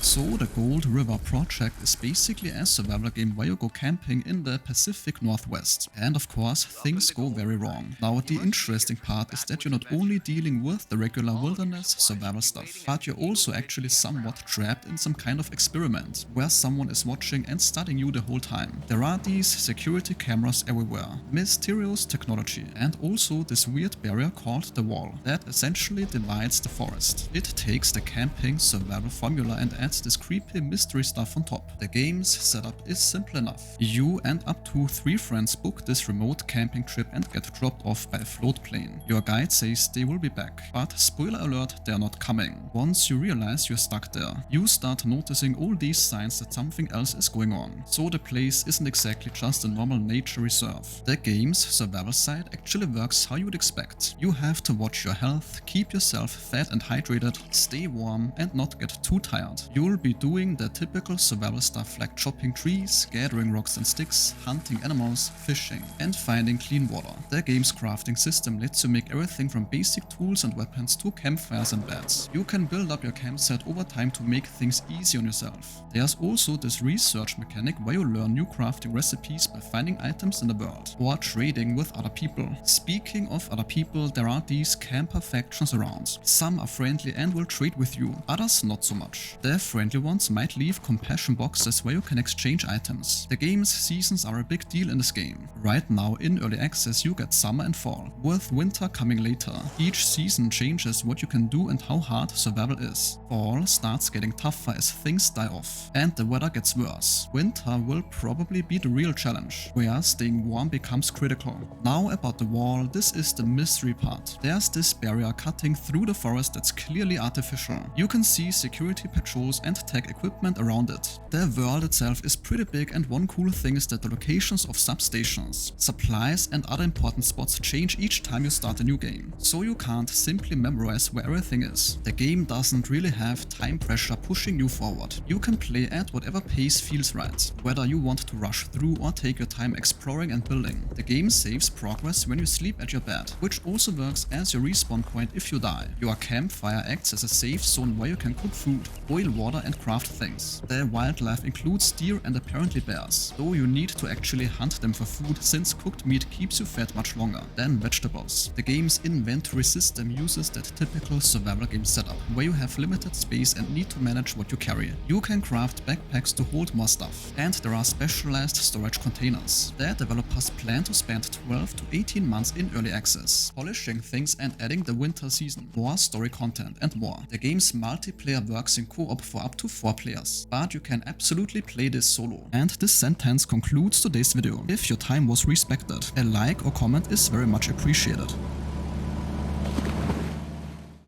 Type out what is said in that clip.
So the Gold River project is basically a survival game where you go camping in the Pacific Northwest. And of course, things go very wrong. Now the interesting part is that you're not only dealing with the regular wilderness survival stuff, but you're also actually somewhat trapped in some kind of experiment, where someone is watching and studying you the whole time. There are these security cameras everywhere, mysterious technology, and also this weird barrier called the wall that essentially divides the forest. It takes the camping survival formula and adds this creepy mystery stuff on top. The game's setup is simple enough. You and up to 3 friends book this remote camping trip and get dropped off by a float plane. Your guide says they will be back, but spoiler alert, they're not coming. Once you realize you're stuck there, you start noticing all these signs that something else is going on. So the place isn't exactly just a normal nature reserve. The game's survival side actually works how you would expect. You have to watch your health, keep yourself fed and hydrated, stay warm and not get too tired. You'll be doing the typical survival stuff like chopping trees, gathering rocks and sticks, hunting animals, fishing, and finding clean water. The game's crafting system lets you make everything from basic tools and weapons to campfires and beds. You can build up your campsite over time to make things easy on yourself. There's also this research mechanic where you learn new crafting recipes by finding items in the world or trading with other people. Speaking of other people, there are these camper factions around. Some are friendly and will trade with you, others not so much. The friendly ones might leave compassion boxes where you can exchange items. The game's seasons are a big deal in this game. Right now in early access you get summer and fall, with winter coming later. Each season changes what you can do and how hard survival is. Fall starts getting tougher as things die off, and the weather gets worse. Winter will probably be the real challenge, where staying warm becomes critical. Now about the wall, this is the mystery part. There's this barrier cutting through the forest that's clearly artificial. You can see security patrols and tech equipment around it. The world itself is pretty big, and one cool thing is that the locations of substations, supplies and other important spots change each time you start a new game, so you can't simply memorize where everything is. The game doesn't really have time pressure pushing you forward. You can play at whatever pace feels right, whether you want to rush through or take your time exploring and building. The game saves progress when you sleep at your bed, which also works as your respawn point if you die. Your campfire acts as a safe zone where you can cook food, boil water and craft things. The wildlife includes deer and apparently bears, though you need to actually hunt them for food since cooked meat keeps you fed much longer than vegetables. The game's inventory system uses that typical survival game setup, where you have limited space and need to manage what you carry. You can craft backpacks to hold more stuff, and there are specialized storage containers. The developers plan to spend 12 to 18 months in early access, polishing things and adding the winter season, more story content and more. The game's multiplayer works in co-op for up to 4 players, but you can absolutely play this solo. And this sentence concludes today's video. If your time was respected, a like or comment is very much appreciated.